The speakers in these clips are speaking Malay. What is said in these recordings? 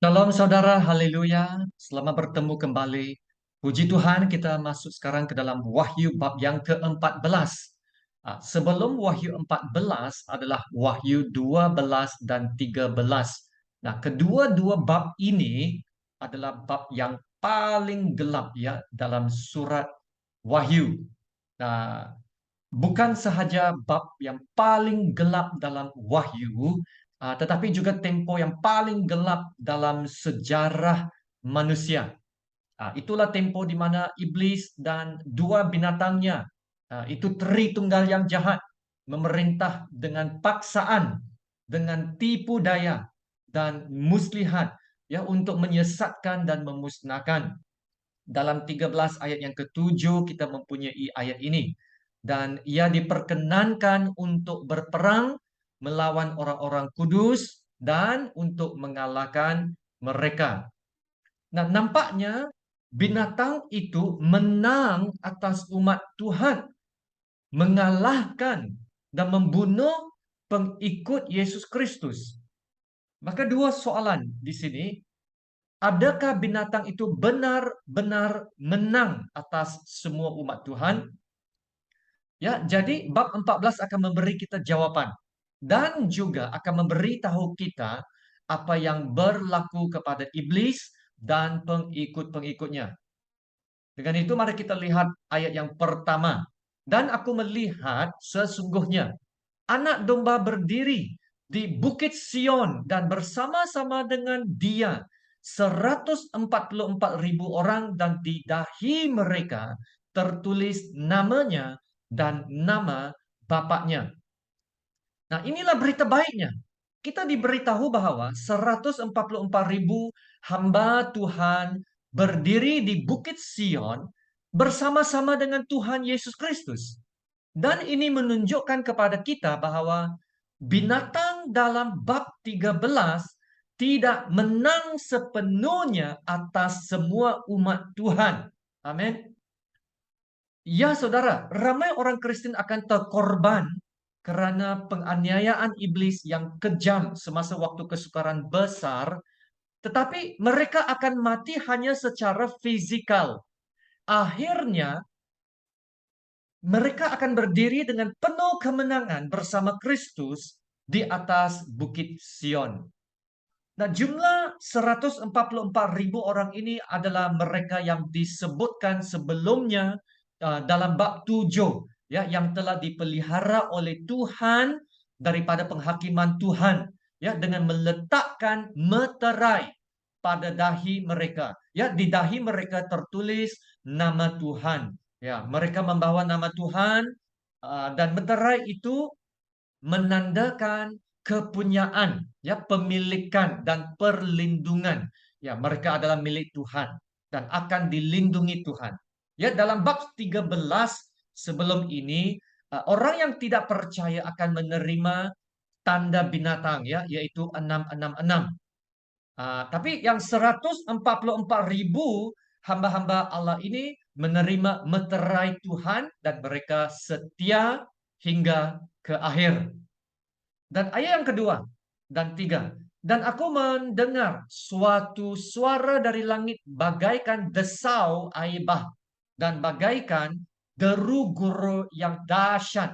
Shalom saudara, haleluya. Selamat bertemu kembali. Puji Tuhan, kita masuk sekarang ke dalam Wahyu bab yang ke-14. Sebelum Wahyu 14 adalah Wahyu 12 dan 13. Nah, kedua-dua bab ini adalah bab yang paling gelap ya dalam surat Wahyu. Nah, bukan sahaja bab yang paling gelap dalam Wahyu, tetapi juga tempo yang paling gelap dalam sejarah manusia. Itulah tempo di mana iblis dan dua binatangnya, itu Tritunggal yang jahat, memerintah dengan paksaan, dengan tipu daya dan muslihat ya untuk menyesatkan dan memusnahkan. Dalam 13 ayat yang ke-7 kita mempunyai ayat ini. Dan ia diperkenankan untuk berperang melawan orang-orang kudus dan untuk mengalahkan mereka. Nah, nampaknya binatang itu menang atas umat Tuhan, mengalahkan dan membunuh pengikut Yesus Kristus. Maka dua soalan di sini. Adakah binatang itu benar-benar menang atas semua umat Tuhan? Ya, jadi bab 14 akan memberi kita jawaban dan juga akan memberi tahu kita apa yang berlaku kepada iblis dan pengikut-pengikutnya. Dengan itu mari kita lihat ayat yang pertama. Dan aku melihat sesungguhnya anak domba berdiri di Bukit Sion dan bersama-sama dengan dia 144.000 orang, dan di dahi mereka tertulis namanya dan nama bapaknya. Nah, inilah berita baiknya. Kita diberitahu bahwa 144.000 hamba Tuhan berdiri di Bukit Sion bersama-sama dengan Tuhan Yesus Kristus. Dan ini menunjukkan kepada kita bahwa binatang dalam bab 13 tidak menang sepenuhnya atas semua umat Tuhan. Amin. Ya saudara, ramai orang Kristen akan terkorban karena penganiayaan iblis yang kejam semasa waktu kesukaran besar, tetapi mereka akan mati hanya secara fisikal. Akhirnya, mereka akan berdiri dengan penuh kemenangan bersama Kristus di atas Bukit Sion. Nah, jumlah 144.000 orang ini adalah mereka yang disebutkan sebelumnya dalam bab 7, ya, yang telah dipelihara oleh Tuhan daripada penghakiman Tuhan, ya, dengan meletakkan meterai pada dahi mereka. Ya, di dahi mereka tertulis nama Tuhan. Ya, mereka membawa nama Tuhan, dan meterai itu menandakan kepunyaan, ya, pemilikan dan perlindungan. Ya, mereka adalah milik Tuhan dan akan dilindungi Tuhan. Ya, dalam bab 13 sebelum ini, orang yang tidak percaya akan menerima tanda binatang, ya, yaitu 666. Tapi yang 144.000 hamba-hamba Allah ini menerima meterai Tuhan dan mereka setia hingga ke akhir. Dan ayat yang kedua dan tiga. Dan aku mendengar suatu suara dari langit bagaikan desau air bah dan bagaikan deru guru yang dahsyat.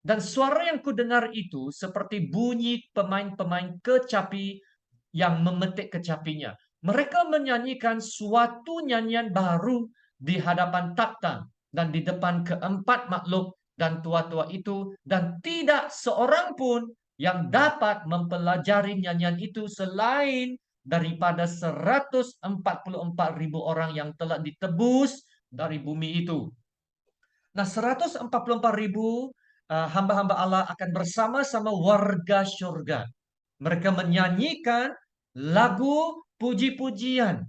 Dan suara yang kudengar itu seperti bunyi pemain-pemain kecapi yang memetik kecapinya. Mereka menyanyikan suatu nyanyian baru di hadapan takhta dan di depan keempat makhluk dan tua-tua itu, dan tidak seorang pun yang dapat mempelajari nyanyian itu selain daripada 144.000 orang yang telah ditebus dari bumi itu. Nah, 144.000 hamba-hamba Allah akan bersama-sama warga surga. Mereka menyanyikan lagu puji-pujian.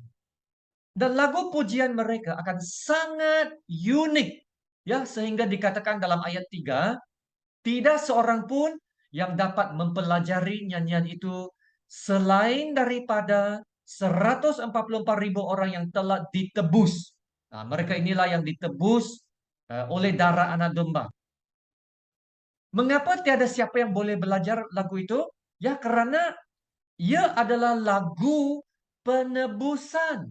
Dan lagu pujian mereka akan sangat unik. Ya, sehingga dikatakan dalam ayat 3, tidak seorang pun yang dapat mempelajari nyanyian itu selain daripada 144.000 orang yang telah ditebus. Nah, mereka inilah yang ditebus oleh darah anak domba. Mengapa tiada siapa yang boleh belajar lagu itu? Ya, karena ia adalah lagu penebusan.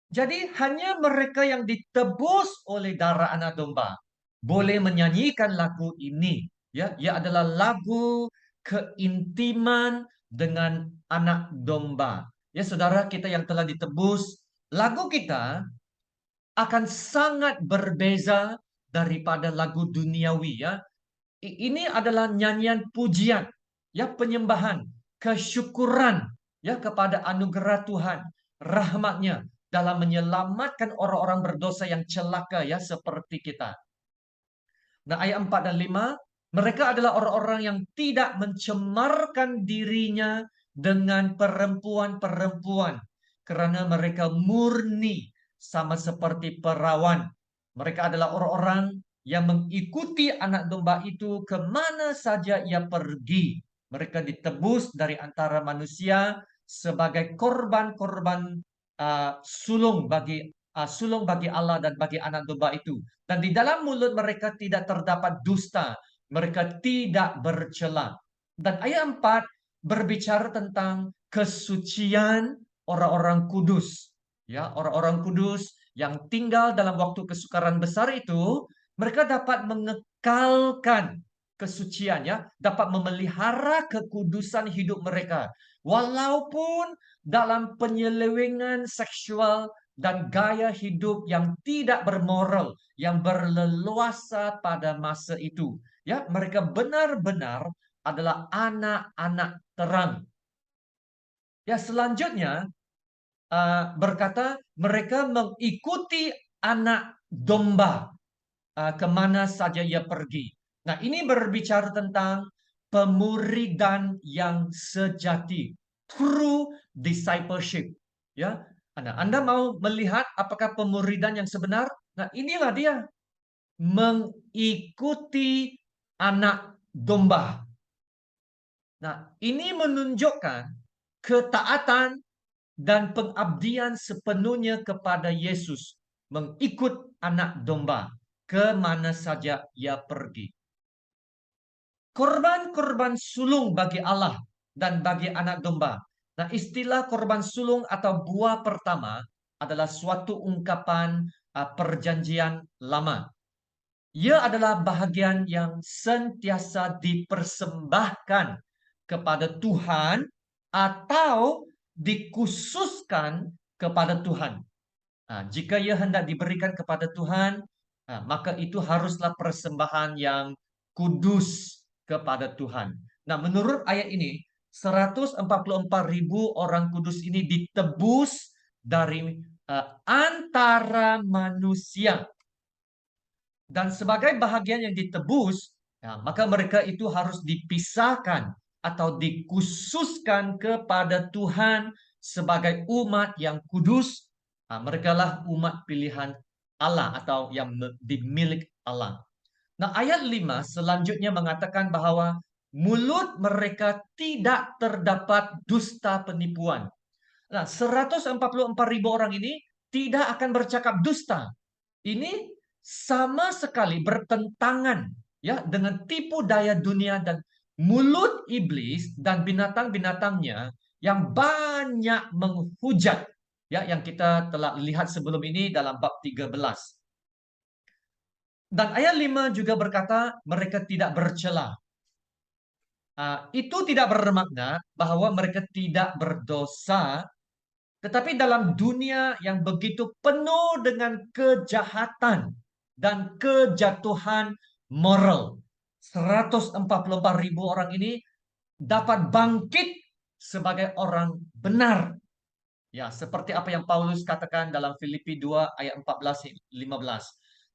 Jadi hanya mereka yang ditebus oleh darah anak domba boleh menyanyikan lagu ini. Ya, ia adalah lagu keintiman dengan anak domba. Ya, saudara kita yang telah ditebus, lagu kita akan sangat berbeza daripada lagu duniawi ya. Ini adalah nyanyian pujian, ya penyembahan, kesyukuran ya kepada anugerah Tuhan, rahmatnya dalam menyelamatkan orang-orang berdosa yang celaka ya seperti kita. Nah, ayat 4 dan 5, mereka adalah orang-orang yang tidak mencemarkan dirinya dengan perempuan-perempuan karena mereka murni sama seperti perawan. Mereka adalah orang-orang yang mengikuti anak domba itu kemana saja ia pergi. Mereka ditebus dari antara manusia sebagai korban-korban sulung bagi Allah dan bagi anak domba itu. Dan di dalam mulut mereka tidak terdapat dusta. Mereka tidak bercela. Dan ayat 4 berbicara tentang kesucian orang-orang kudus. Ya, orang-orang kudus yang tinggal dalam waktu kesukaran besar itu, mereka dapat mengekalkan kesuciannya, dapat memelihara kekudusan hidup mereka. Walaupun dalam penyelewengan seksual dan gaya hidup yang tidak bermoral, yang berleluasa pada masa itu. Ya, mereka benar-benar adalah anak-anak terang. Ya, selanjutnya berkata mereka mengikuti anak domba kemana saja ia pergi. Nah, ini berbicara tentang pemuridan yang sejati, true discipleship. Ya, Anda mau melihat apakah pemuridan yang sebenar? Nah, inilah dia mengikuti anak domba. Nah, ini menunjukkan ketaatan dan pengabdian sepenuhnya kepada Yesus, mengikut anak domba kemana saja ia pergi. Korban-korban sulung bagi Allah dan bagi anak domba. Nah, istilah korban sulung atau buah pertama adalah suatu ungkapan perjanjian lama. Ia adalah bahagian yang sentiasa dipersembahkan kepada Tuhan atau dikhususkan kepada Tuhan. Jika ia hendak diberikan kepada Tuhan, maka itu haruslah persembahan yang kudus kepada Tuhan. Nah, menurut ayat ini, 144.000 orang kudus ini ditebus dari antara manusia. Dan sebagai bahagian yang ditebus, maka mereka itu harus dipisahkan atau dikhususkan kepada Tuhan sebagai umat yang kudus. Mereka lah umat pilihan Allah atau yang dimilik Allah. Nah, ayat 5 selanjutnya mengatakan bahwa mulut mereka tidak terdapat dusta penipuan. Nah, 144.000 orang ini tidak akan bercakap dusta. Ini sama sekali bertentangan ya dengan tipu daya dunia dan mulut iblis dan binatang-binatangnya yang banyak menghujat ya yang kita telah lihat sebelum ini dalam bab 13. Dan ayat 5 juga berkata mereka tidak bercela. Itu tidak bermakna bahwa mereka tidak berdosa, tetapi dalam dunia yang begitu penuh dengan kejahatan dan kejatuhan moral, 144.000 orang ini dapat bangkit sebagai orang benar. Ya, seperti apa yang Paulus katakan dalam Filipi 2 ayat 14-15.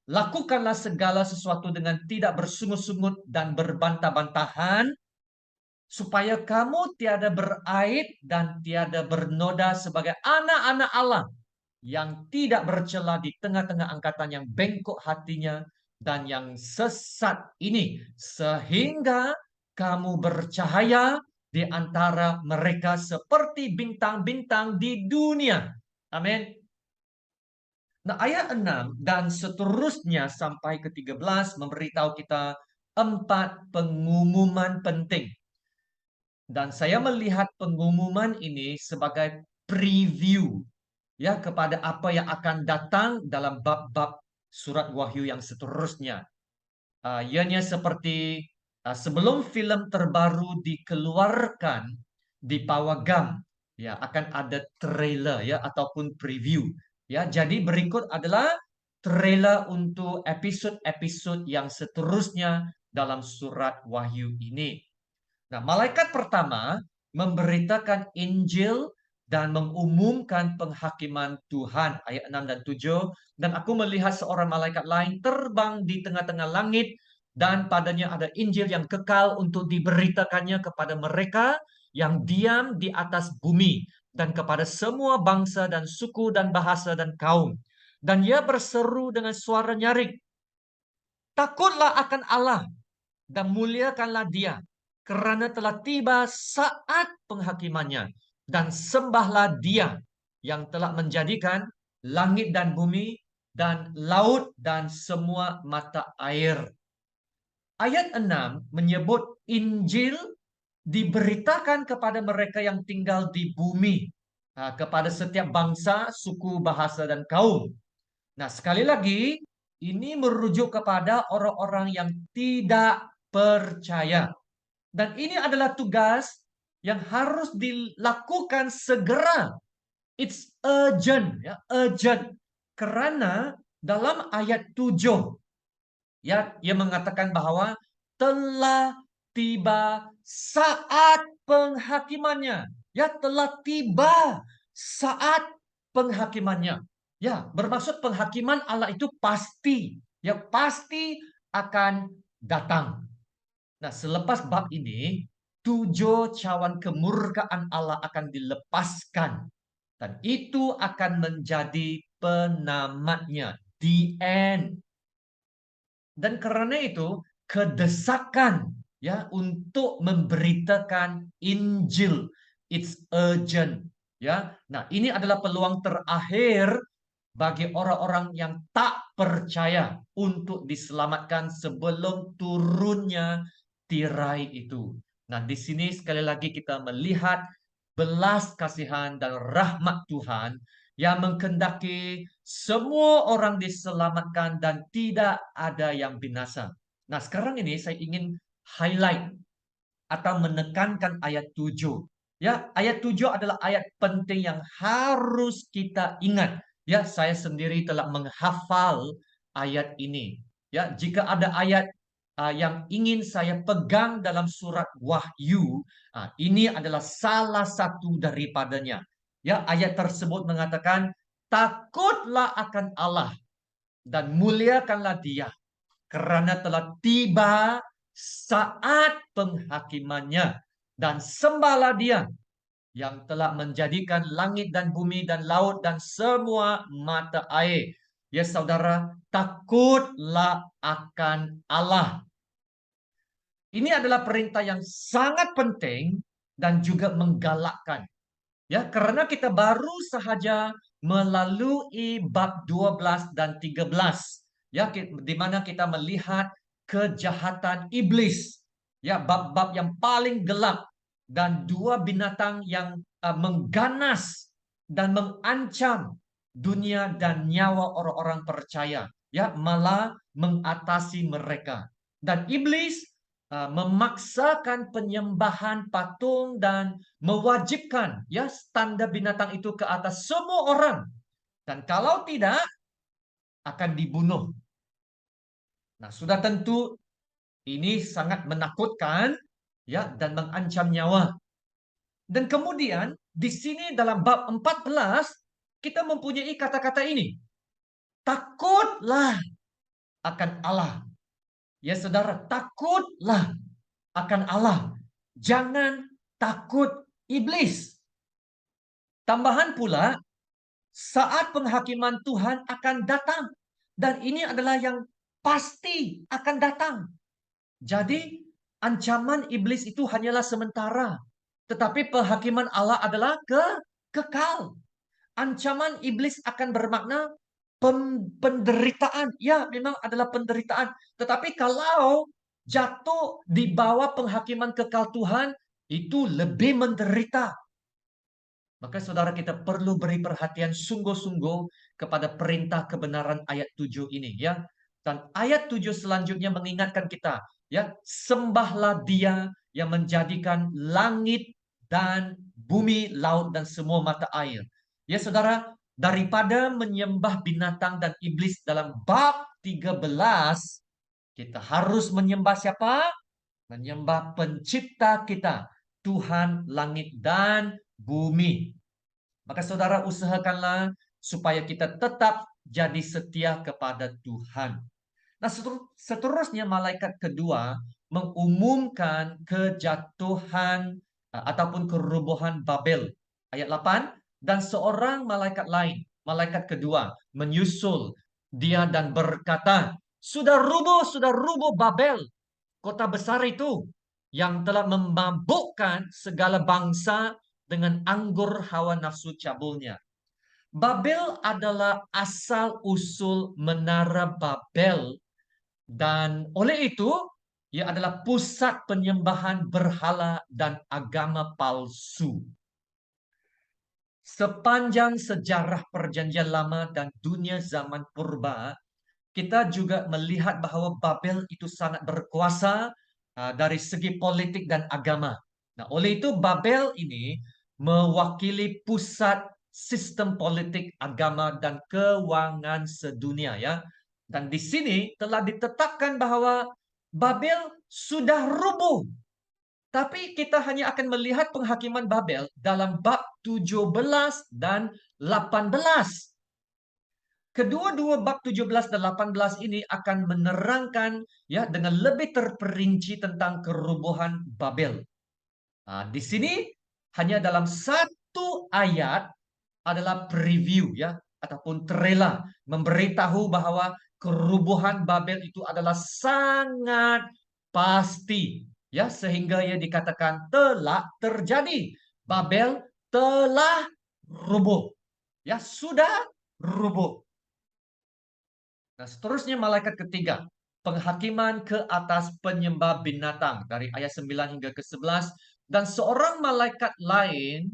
Lakukanlah segala sesuatu dengan tidak bersungut-sungut dan berbantah-bantahan, supaya kamu tiada beraib dan tiada bernoda sebagai anak-anak Allah yang tidak bercela di tengah-tengah angkatan yang bengkok hatinya dan yang sesat ini, sehingga kamu bercahaya di antara mereka seperti bintang-bintang di dunia. Amin. Nah, ayat 6 dan seterusnya sampai ke 13 memberitahu kita 4 pengumuman penting. Dan saya melihat pengumuman ini sebagai preview ya kepada apa yang akan datang dalam bab-bab surat Wahyu yang seterusnya. Ianya seperti sebelum filem terbaru dikeluarkan di Pawagam, ya akan ada trailer ya ataupun preview. Ya, jadi berikut adalah trailer untuk episod-episod yang seterusnya dalam surat Wahyu ini. Nah, malaikat pertama memberitakan Injil dan mengumumkan penghakiman Tuhan ayat 6 dan 7, dan aku melihat seorang malaikat lain terbang di tengah-tengah langit dan padanya ada Injil yang kekal untuk diberitakannya kepada mereka yang diam di atas bumi dan kepada semua bangsa dan suku dan bahasa dan kaum. Dan ia berseru dengan suara nyaring, "Takutlah akan Allah dan muliakanlah Dia, kerana telah tiba saat penghakimannya, dan sembahlah Dia yang telah menjadikan langit dan bumi dan laut dan semua mata air." Ayat 6 menyebut Injil diberitakan kepada mereka yang tinggal di bumi, kepada setiap bangsa, suku, bahasa, dan kaum. Nah, sekali lagi, ini merujuk kepada orang-orang yang tidak percaya. Dan ini adalah tugas yang harus dilakukan segera. It's urgent, ya, urgent. Karena dalam ayat 7, ya, ia mengatakan bahwa telah tiba saat penghakimannya. Ya, telah tiba saat penghakimannya. Ya, bermaksud penghakiman Allah itu pasti, ya pasti akan datang. Nah, selepas bab ini, 7 cawan kemurkaan Allah akan dilepaskan. Dan itu akan menjadi penamatnya. The end. Dan karena itu, kedesakan ya untuk memberitakan Injil. It's urgent. Ya. Nah, ini adalah peluang terakhir bagi orang-orang yang tak percaya untuk diselamatkan sebelum turunnya tirai itu. Nah, di sini sekali lagi kita melihat belas kasihan dan rahmat Tuhan yang menghendaki semua orang diselamatkan dan tidak ada yang binasa. Nah, sekarang ini saya ingin highlight atau menekankan ayat 7. Ya, ayat 7 adalah ayat penting yang harus kita ingat. Ya, saya sendiri telah menghafal ayat ini. Ya, jika ada ayat yang ingin saya pegang dalam surat Wahyu, ini adalah salah satu daripadanya. Ya, ayat tersebut mengatakan, "Takutlah akan Allah dan muliakanlah Dia, kerana telah tiba saat penghakimannya, dan sembahlah Dia yang telah menjadikan langit dan bumi dan laut dan semua mata air." Ya saudara, takutlah akan Allah. Ini adalah perintah yang sangat penting dan juga menggalakkan. Ya, karena kita baru sahaja melalui bab 12 dan 13. Ya, di mana kita melihat kejahatan iblis. Ya, bab-bab yang paling gelap dan dua binatang yang mengganas dan mengancam dunia dan nyawa orang-orang percaya. Ya, malah mengatasi mereka. Dan iblis memaksakan penyembahan patung dan mewajibkan ya standar binatang itu ke atas semua orang, dan kalau tidak akan dibunuh. Nah, sudah tentu ini sangat menakutkan ya dan mengancam nyawa. Dan kemudian di sini dalam bab 14 kita mempunyai kata-kata ini. Takutlah akan Allah. Ya saudara, takutlah akan Allah. Jangan takut iblis. Tambahan pula, saat penghakiman Tuhan akan datang. Dan ini adalah yang pasti akan datang. Jadi, ancaman iblis itu hanyalah sementara. Tetapi penghakiman Allah adalah kekal. Ancaman iblis akan bermakna penderitaan. Ya, memang adalah penderitaan. Tetapi kalau jatuh di bawah penghakiman kekal Tuhan, itu lebih menderita. Maka saudara kita perlu beri perhatian sungguh-sungguh kepada perintah kebenaran ayat 7 ini ya. Dan ayat 7 selanjutnya mengingatkan kita ya, sembahlah Dia yang menjadikan langit dan bumi, laut dan semua mata air. Ya saudara, daripada menyembah binatang dan iblis dalam bab 13, kita harus menyembah siapa? Menyembah pencipta kita, Tuhan langit dan bumi. Maka saudara usahakanlah supaya kita tetap jadi setia kepada Tuhan. Nah, seterusnya malaikat kedua mengumumkan kejatuhan ataupun kerubuhan Babel. Ayat 8, dan seorang malaikat lain, malaikat kedua, menyusul dia dan berkata, sudah rubuh Babel, kota besar itu yang telah memabukkan segala bangsa dengan anggur hawa nafsu cabulnya. Babel adalah asal-usul menara Babel dan oleh itu ia adalah pusat penyembahan berhala dan agama palsu. Sepanjang sejarah Perjanjian Lama dan dunia zaman purba, kita juga melihat bahwa Babel itu sangat berkuasa dari segi politik dan agama. Nah, oleh itu Babel ini mewakili pusat sistem politik, agama dan keuangan sedunia ya. Dan di sini telah ditetapkan bahwa Babel sudah rubuh. Tapi kita hanya akan melihat penghakiman Babel dalam bab 17 dan 18. Kedua-dua bab 17 dan 18 ini akan menerangkan ya dengan lebih terperinci tentang kerubuhan Babel. Nah, di sini hanya dalam satu ayat adalah preview ya ataupun trailer memberitahu bahwa kerubuhan Babel itu adalah sangat pasti ya sehingga ia dikatakan telah terjadi. Babel telah rubuh. Ya, sudah rubuh. Nah, seterusnya malaikat ketiga, penghakiman ke atas penyembah binatang dari ayat 9 hingga ke 11, dan seorang malaikat lain,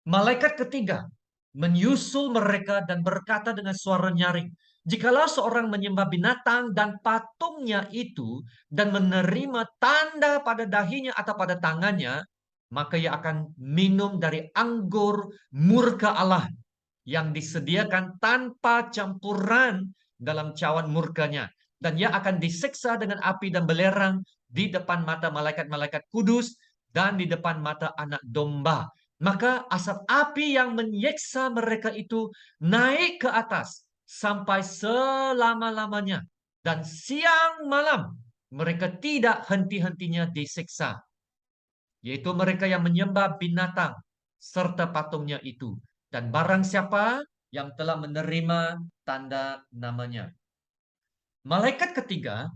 malaikat ketiga, menyusul mereka dan berkata dengan suara nyaring, jikalau seorang menyembah binatang dan patungnya itu dan menerima tanda pada dahinya atau pada tangannya, maka ia akan minum dari anggur murka Allah yang disediakan tanpa campuran dalam cawan murkanya. Dan ia akan disiksa dengan api dan belerang di depan mata malaikat-malaikat kudus dan di depan mata anak domba. Maka asap api yang menyiksa mereka itu naik ke atas sampai selama-lamanya. Dan siang malam mereka tidak henti-hentinya disiksa. Yaitu mereka yang menyembah binatang serta patungnya itu. Dan barang siapa yang telah menerima tanda namanya. Malaikat ketiga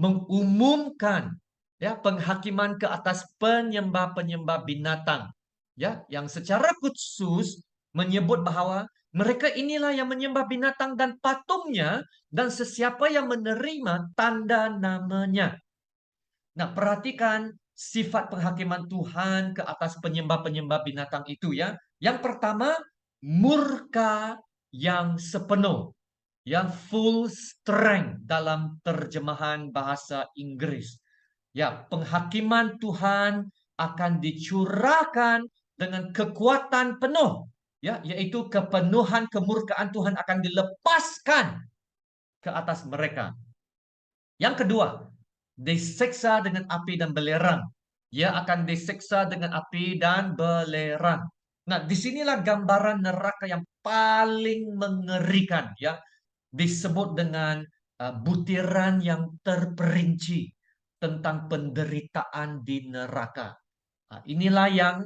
mengumumkan ya penghakiman ke atas penyembah-penyembah binatang ya yang secara khusus menyebut bahwa mereka inilah yang menyembah binatang dan patungnya dan sesiapa yang menerima tanda namanya. Nah, perhatikan sifat penghakiman Tuhan ke atas penyembah-penyembah binatang itu ya. Yang pertama, murka yang sepenuh, yang full strength dalam terjemahan bahasa Inggris. Ya, penghakiman Tuhan akan dicurahkan dengan kekuatan penuh, ya, yaitu kepenuhan kemurkaan Tuhan akan dilepaskan ke atas mereka. Yang kedua, disiksa dengan api dan belerang. Ia akan disiksa dengan api dan belerang. Nah, disinilah gambaran neraka yang paling mengerikan, ya, disebut dengan butiran yang terperinci tentang penderitaan di neraka. Nah, inilah yang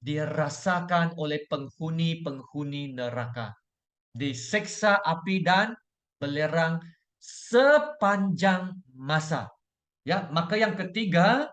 dirasakan oleh penghuni-penghuni neraka. Disiksa api dan belerang sepanjang masa. Ya, maka yang ketiga,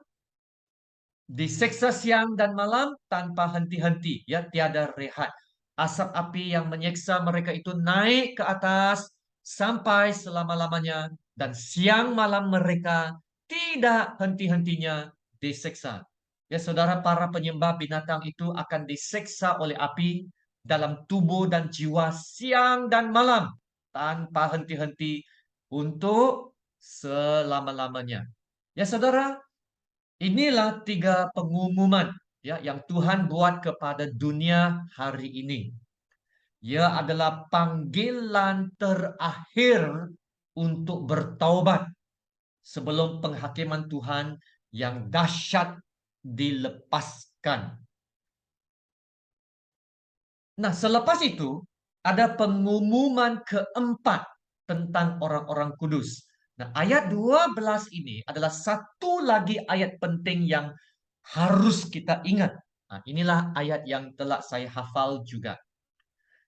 disiksa siang dan malam tanpa henti-henti, ya, tiada rehat. Asap api yang menyiksa mereka itu naik ke atas sampai selama-lamanya dan siang malam mereka tidak henti-hentinya disiksa. Ya saudara, para penyembah binatang itu akan diseksa oleh api dalam tubuh dan jiwa siang dan malam tanpa henti-henti untuk selama-lamanya. Ya saudara, inilah tiga pengumuman ya yang Tuhan buat kepada dunia hari ini. Ia adalah panggilan terakhir untuk bertaubat sebelum penghakiman Tuhan yang dahsyat dilepaskan. Nah, selepas itu ada pengumuman keempat tentang orang-orang kudus. Nah, ayat 12 ini adalah satu lagi ayat penting yang harus kita ingat. Nah, inilah ayat yang telah saya hafal juga.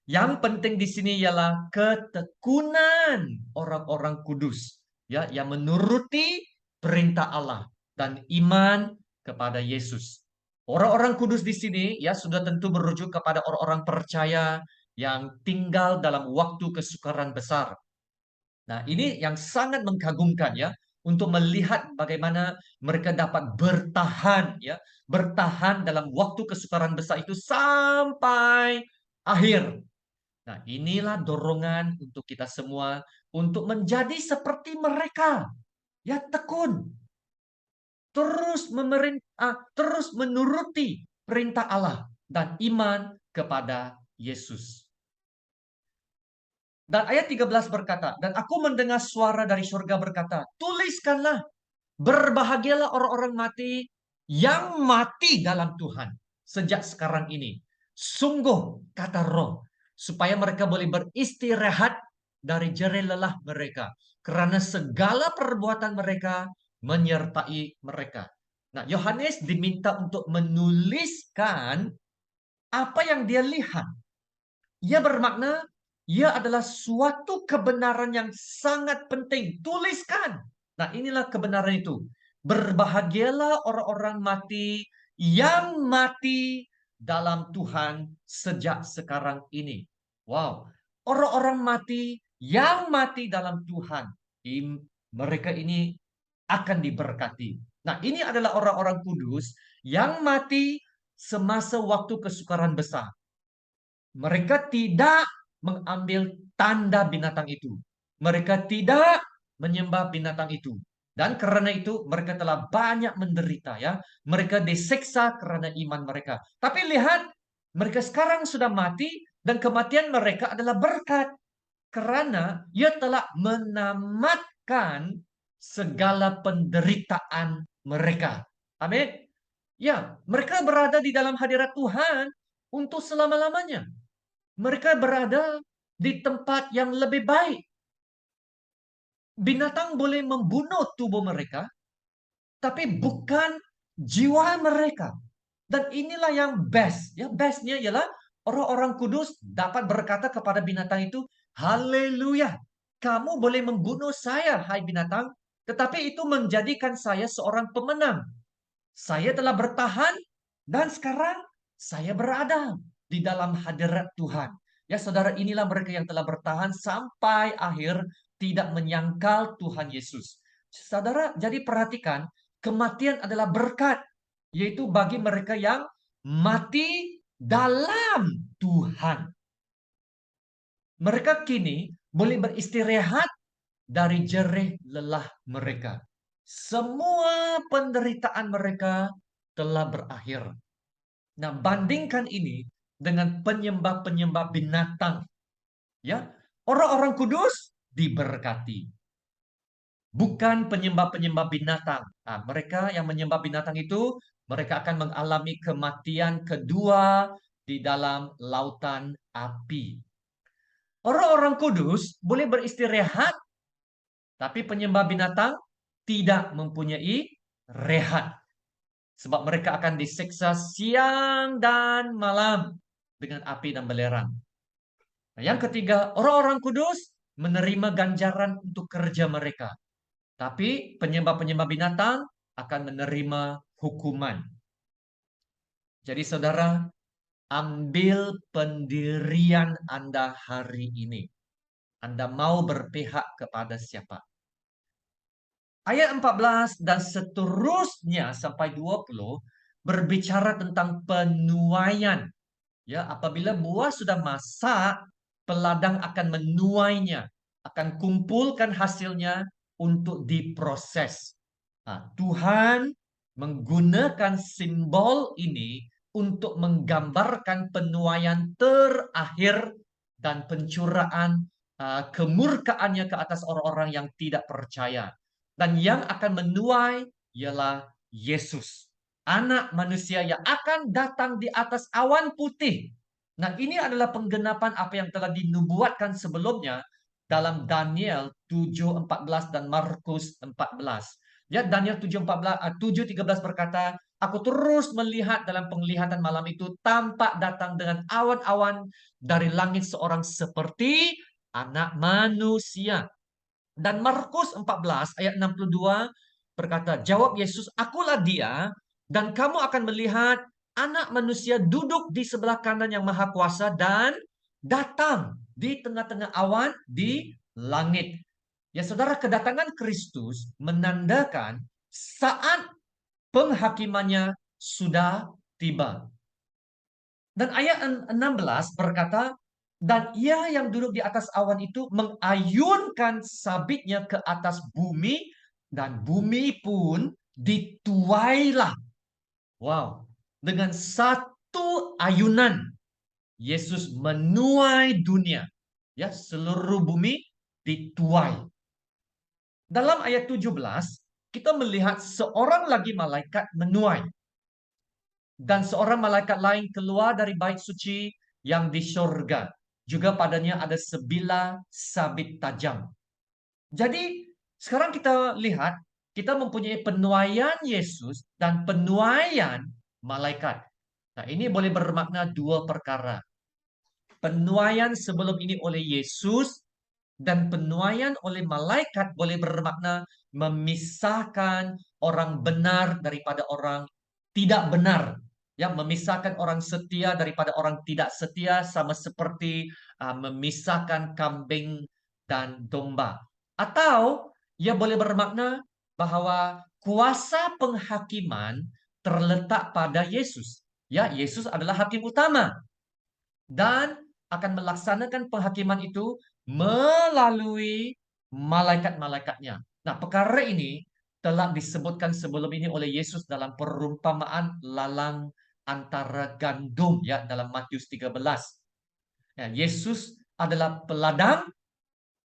Yang penting di sini ialah ketekunan orang-orang kudus, ya, yang menuruti perintah Allah dan iman kepada Yesus. Orang-orang kudus di sini ya sudah tentu merujuk kepada orang-orang percaya yang tinggal dalam waktu kesukaran besar. Nah, ini yang sangat mengagumkan ya untuk melihat bagaimana mereka dapat bertahan ya, bertahan dalam waktu kesukaran besar itu sampai akhir. Nah, inilah dorongan untuk kita semua untuk menjadi seperti mereka. Ya, tekun, terus menuruti perintah Allah dan iman kepada Yesus. Dan ayat 13 berkata, dan aku mendengar suara dari surga berkata, tuliskanlah, berbahagialah orang-orang mati yang mati dalam Tuhan sejak sekarang ini. Sungguh, kata Roh, supaya mereka boleh beristirahat dari jerih lelah mereka. Karena segala perbuatan mereka menyertai mereka. Nah, Yohanes diminta untuk menuliskan apa yang dia lihat. Ia bermakna, ia adalah suatu kebenaran yang sangat penting. Tuliskan. Nah, inilah kebenaran itu. Berbahagialah orang-orang mati yang mati dalam Tuhan sejak sekarang ini. Wow, orang-orang mati yang mati dalam Tuhan. Mereka ini akan diberkati. Nah, ini adalah orang-orang kudus yang mati semasa waktu kesukaran besar. Mereka tidak mengambil tanda binatang itu. Mereka tidak menyembah binatang itu. Dan karena itu mereka telah banyak menderita ya. Mereka diseksa karena iman mereka. Tapi lihat, mereka sekarang sudah mati dan kematian mereka adalah berkat. Karena ia telah menamatkan segala penderitaan mereka. Amin. Ya, mereka berada di dalam hadirat Tuhan untuk selama-lamanya. Mereka berada di tempat yang lebih baik. Binatang boleh membunuh tubuh mereka, tapi bukan jiwa mereka. Dan inilah yang best. Ya, bestnya ialah orang-orang kudus dapat berkata kepada binatang itu, haleluya, kamu boleh membunuh saya, hai binatang, tetapi itu menjadikan saya seorang pemenang. Saya telah bertahan dan sekarang saya berada di dalam hadirat Tuhan. Ya saudara, inilah mereka yang telah bertahan sampai akhir tidak menyangkal Tuhan Yesus. Saudara, jadi perhatikan, kematian adalah berkat, yaitu bagi mereka yang mati dalam Tuhan. Mereka kini boleh beristirahat dari jerih lelah mereka. Semua penderitaan mereka telah berakhir. Nah, bandingkan ini dengan penyembah-penyembah binatang. Ya, orang-orang kudus diberkati. Bukan penyembah-penyembah binatang. Nah, mereka yang menyembah binatang itu, mereka akan mengalami kematian kedua di dalam lautan api. Orang-orang kudus boleh beristirahat, tapi penyembah binatang tidak mempunyai rehat. Sebab mereka akan disiksa siang dan malam dengan api dan belerang. Nah, yang ketiga, orang-orang kudus menerima ganjaran untuk kerja mereka. Tapi penyembah-penyembah binatang akan menerima hukuman. Jadi saudara, ambil pendirian Anda hari ini. Anda mau berpihak kepada siapa? Ayat 14 dan seterusnya sampai 20 berbicara tentang penuaian. Ya, apabila buah sudah masak, peladang akan menuainya, akan kumpulkan hasilnya untuk diproses. Nah, Tuhan menggunakan simbol ini untuk menggambarkan penuaian terakhir dan pencurahan kemurkaannya ke atas orang-orang yang tidak percaya. Dan yang akan menuai ialah Yesus, anak manusia yang akan datang di atas awan putih. Nah, ini adalah penggenapan apa yang telah dinubuatkan sebelumnya dalam Daniel 7:14 dan Markus 14. Ya, Daniel 7:14, 7:13 berkata, "Aku terus melihat dalam penglihatan malam itu tampak datang dengan awan-awan dari langit seorang seperti anak manusia." Dan Markus 14 ayat 62 berkata, "Jawab Yesus, akulah dia, dan kamu akan melihat anak manusia duduk di sebelah kanan yang maha kuasa dan datang di tengah-tengah awan di langit." Ya saudara, kedatangan Kristus menandakan saat penghakimannya sudah tiba. Dan ayat 16 berkata, "Dan ia yang duduk di atas awan itu mengayunkan sabitnya ke atas bumi, dan bumi pun dituailah." Wow, dengan satu ayunan Yesus menuai dunia. Ya, seluruh bumi dituai. Dalam ayat 17, kita melihat seorang lagi malaikat menuai. Dan seorang malaikat lain keluar dari bait suci yang di surga. Juga padanya ada sebilah sabit tajam. Jadi, sekarang kita lihat, kita mempunyai penuaian Yesus dan penuaian malaikat. Nah, ini boleh bermakna dua perkara. Penuaian sebelum ini oleh Yesus dan penuaian oleh malaikat boleh bermakna memisahkan orang benar daripada orang tidak benar. Ya, memisahkan orang setia daripada orang tidak setia, sama seperti memisahkan kambing dan domba. Atau ia boleh bermakna bahwa kuasa penghakiman terletak pada Yesus. Ya, Yesus adalah hakim utama dan akan melaksanakan penghakiman itu melalui malaikat-malaikatnya. Nah, perkara ini telah disebutkan sebelum ini oleh Yesus dalam perumpamaan lalang antara gandum, ya, dalam Matius 13. Ya, Yesus adalah peladang,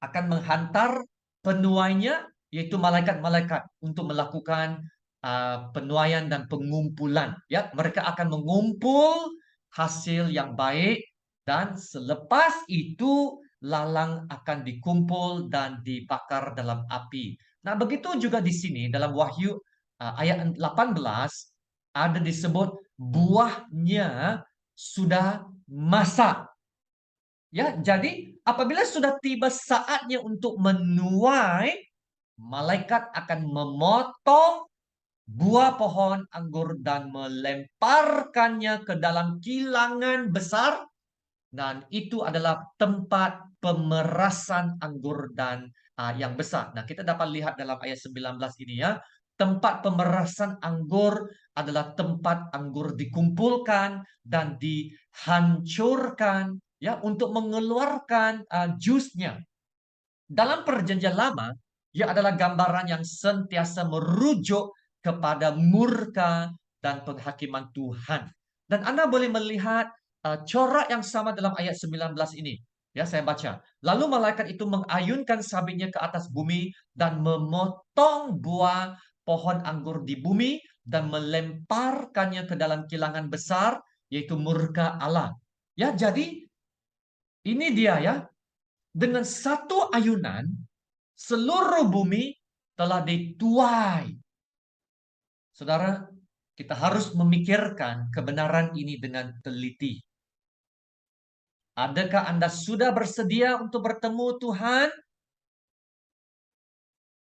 akan menghantar penuainya, yaitu malaikat-malaikat, untuk melakukan penuaian dan pengumpulan. Ya, mereka akan mengumpul hasil yang baik, dan selepas itu lalang akan dikumpul dan dibakar dalam api. Nah, begitu juga di sini dalam Wahyu ayat 18 ada disebut buahnya sudah masak. Ya, jadi apabila sudah tiba saatnya untuk menuai, malaikat akan memotong buah pohon anggur dan melemparkannya ke dalam kilangan besar, dan itu adalah tempat pemerasan anggur dan yang besar. Nah, kita dapat lihat dalam ayat 19 ini, ya. Tempat pemerasan anggur adalah tempat anggur dikumpulkan dan dihancurkan, ya, untuk mengeluarkan jusnya. Dalam perjanjian lama, ia adalah gambaran yang sentiasa merujuk kepada murka dan penghakiman Tuhan. Dan Anda boleh melihat corak yang sama dalam ayat 19 ini. Ya, saya baca. Lalu malaikat itu mengayunkan sabitnya ke atas bumi dan memotong buah pohon anggur di bumi dan melemparkannya ke dalam kilangan besar, yaitu murka Allah. Ya, jadi ini dia, ya. Dengan satu ayunan, seluruh bumi telah dituai. Saudara, kita harus memikirkan kebenaran ini dengan teliti. Adakah Anda sudah bersedia untuk bertemu Tuhan?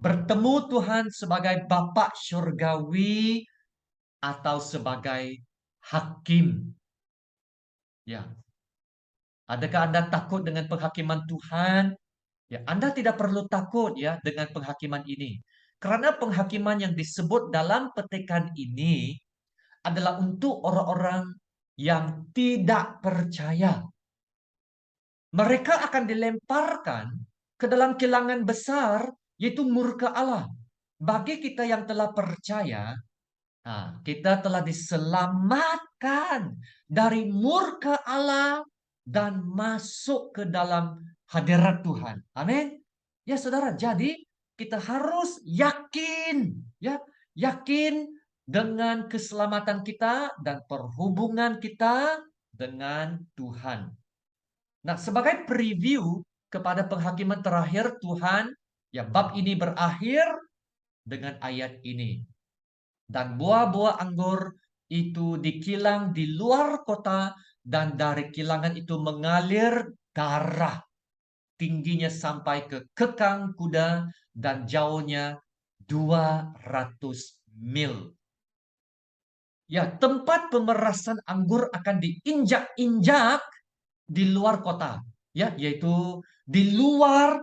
Bertemu Tuhan sebagai Bapa Syurgawi atau sebagai Hakim? Ya. Adakah Anda takut dengan penghakiman Tuhan? Ya, Anda tidak perlu takut, ya, dengan penghakiman ini. Karena penghakiman yang disebut dalam petikan ini adalah untuk orang-orang yang tidak percaya. Mereka akan dilemparkan ke dalam kilangan besar, yaitu murka Allah. Bagi kita yang telah percaya, kita telah diselamatkan dari murka Allah dan masuk ke dalam hadirat Tuhan. Amin. Ya saudara, jadi kita harus yakin, ya, yakin dengan keselamatan kita dan perhubungan kita dengan Tuhan. Nah, sebagai preview kepada penghakiman terakhir Tuhan, ya bab ini berakhir dengan ayat ini. Dan buah-buah anggur itu dikilang di luar kota, dan dari kilangan itu mengalir darah. Tingginya sampai ke kekang kuda dan jauhnya 200 mil. Ya, tempat pemerasan anggur akan diinjak-injak di luar kota, ya, yaitu di luar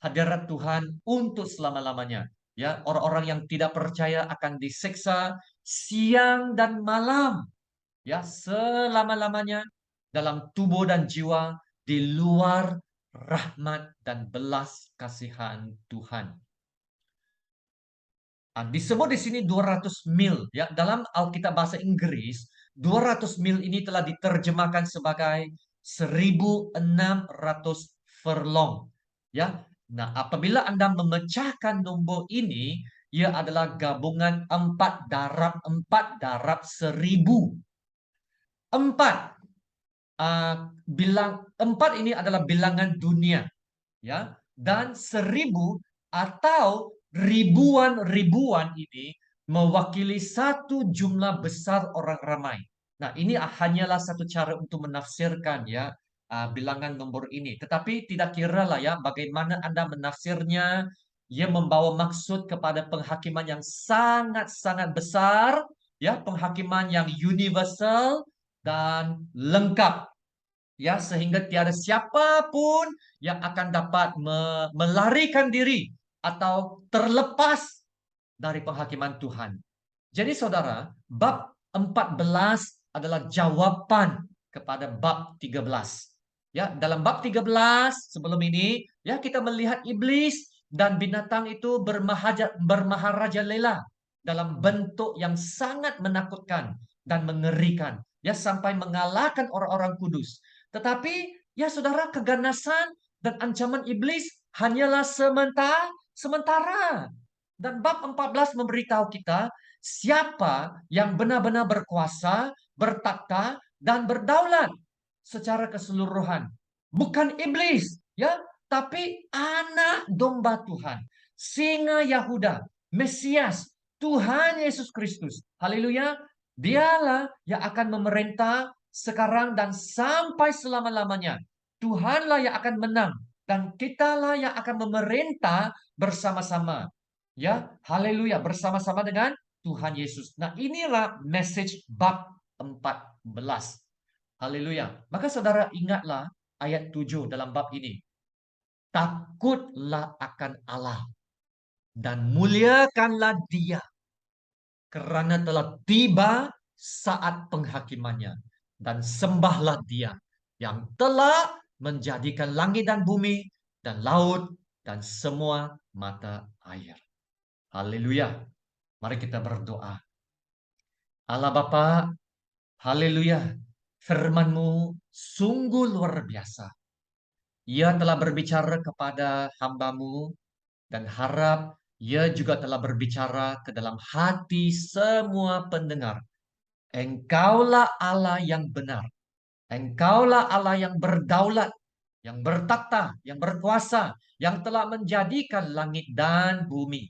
hadirat Tuhan untuk selama-lamanya. Ya, orang-orang yang tidak percaya akan disiksa siang dan malam, ya, selama-lamanya dalam tubuh dan jiwa di luar rahmat dan belas kasihan Tuhan. Disebut di sini 200 mil, ya, dalam Alkitab bahasa Inggris 200 mil ini telah diterjemahkan sebagai 1.600 furlong, ya. Nah, apabila Anda memecahkan nombor ini, ia adalah gabungan 4 darab 1.000. 4 4 ini adalah bilangan dunia, ya, dan 1.000 atau ribuan ini mewakili satu jumlah besar orang ramai. Nah, ini hanyalah satu cara untuk menafsirkan, ya, bilangan nomor ini. Tetapi tidak kira lah, ya, bagaimana Anda menafsirnya, ia membawa maksud kepada penghakiman yang sangat-sangat besar, ya, penghakiman yang universal dan lengkap, ya, sehingga tiada siapapun yang akan dapat melarikan diri atau terlepas dari penghakiman Tuhan. Jadi saudara, bab 14 adalah jawaban kepada bab 13. Ya, dalam bab 13 sebelum ini, ya, kita melihat iblis dan binatang itu bermaharaja lela dalam bentuk yang sangat menakutkan dan mengerikan, ya, sampai mengalahkan orang-orang kudus. Tetapi, ya saudara, keganasan dan ancaman iblis hanyalah sementara. Dan bab 14 memberitahu kita siapa yang benar-benar berkuasa, bertakhta, dan berdaulat secara keseluruhan. Bukan iblis, ya, tapi anak domba Tuhan, singa Yahuda, Mesias, Tuhan Yesus Kristus. Haleluya. Dialah yang akan memerintah sekarang dan sampai selama-lamanya. Tuhanlah yang akan menang dan kitalah yang akan memerintah bersama-sama. Ya, haleluya, bersama-sama dengan Tuhan Yesus. Nah, inilah message bab 14. Haleluya. Maka saudara ingatlah ayat 7 dalam bab ini. Takutlah akan Allah dan muliakanlah Dia, karena telah tiba saat penghakimannya, dan sembahlah Dia yang telah menjadikan langit dan bumi dan laut dan semua mata air. Haleluya. Mari kita berdoa. Allah Bapa, haleluya. Firman-Mu sungguh luar biasa. Ia telah berbicara kepada hamba-Mu dan harap Ia juga telah berbicara ke dalam hati semua pendengar. Engkaulah Allah yang benar. Engkaulah Allah yang berdaulat, yang bertakhta, yang berkuasa, yang telah menjadikan langit dan bumi.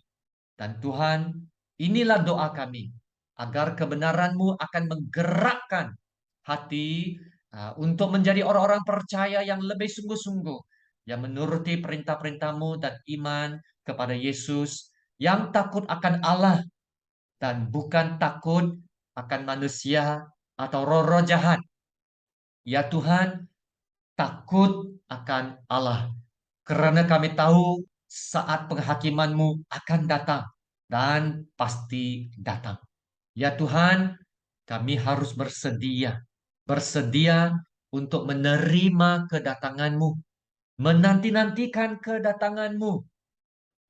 Dan Tuhan, inilah doa kami, agar kebenaran-Mu akan menggerakkan hati untuk menjadi orang-orang percaya yang lebih sungguh-sungguh, yang menuruti perintah-perintah-Mu dan iman kepada Yesus, yang takut akan Allah dan bukan takut akan manusia atau roh-roh jahat. Ya Tuhan, takut akan Allah, karena kami tahu saat penghakiman-Mu akan datang dan pasti datang. Ya Tuhan, Kami harus bersedia. Bersedia untuk menerima kedatangan-Mu. Menanti-nantikan kedatangan-Mu.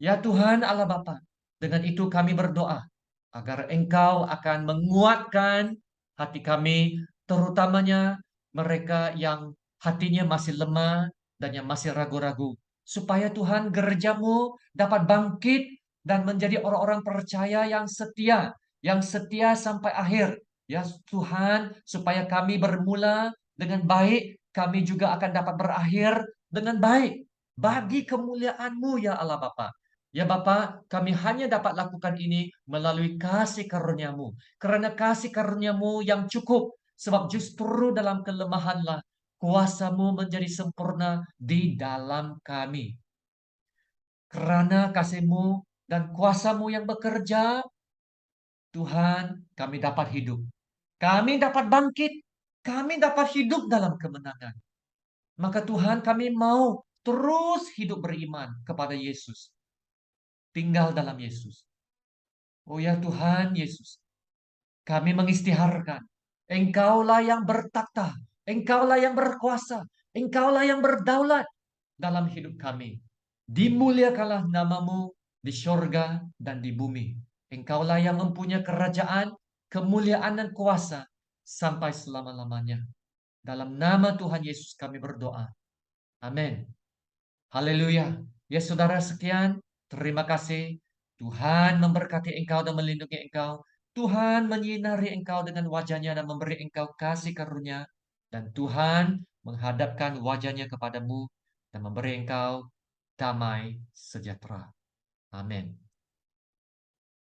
Ya Tuhan Allah Bapa, dengan itu kami berdoa agar Engkau akan menguatkan hati kami, terutamanya mereka yang hatinya masih lemah dan yang masih ragu-ragu. Supaya Tuhan gereja-Mu dapat bangkit dan menjadi orang-orang percaya yang setia sampai akhir. Ya Tuhan, supaya kami bermula dengan baik, kami juga akan dapat berakhir dengan baik. Bagi kemuliaan-Mu ya Allah Bapa. Ya Bapa, kami hanya dapat lakukan ini melalui kasih karunia-Mu. Karena kasih karunia-Mu yang cukup. Sebab justru dalam kelemahanlah kuasa-Mu menjadi sempurna di dalam kami. Karena kasih-Mu dan kuasa-Mu yang bekerja, Tuhan, kami dapat hidup. Kami dapat bangkit. Kami dapat hidup dalam kemenangan. Maka Tuhan, kami mau terus hidup beriman kepada Yesus. Tinggal dalam Yesus. Oh ya Tuhan Yesus, kami mengistiharkan. Engkaulah yang bertakhta, Engkaulah yang berkuasa, Engkaulah yang berdaulat dalam hidup kami. Dimuliakanlah namamu di sorga dan di bumi. Engkaulah yang mempunyai kerajaan, kemuliaan dan kuasa sampai selama-lamanya. Dalam nama Tuhan Yesus kami berdoa. Amin. Haleluya. Ya saudara sekian, terima kasih. Tuhan memberkati engkau dan melindungi engkau. Tuhan menyinari engkau dengan wajahnya dan memberi engkau kasih karunia. Dan Tuhan menghadapkan wajahnya kepadamu dan memberi engkau damai sejahtera. Amin.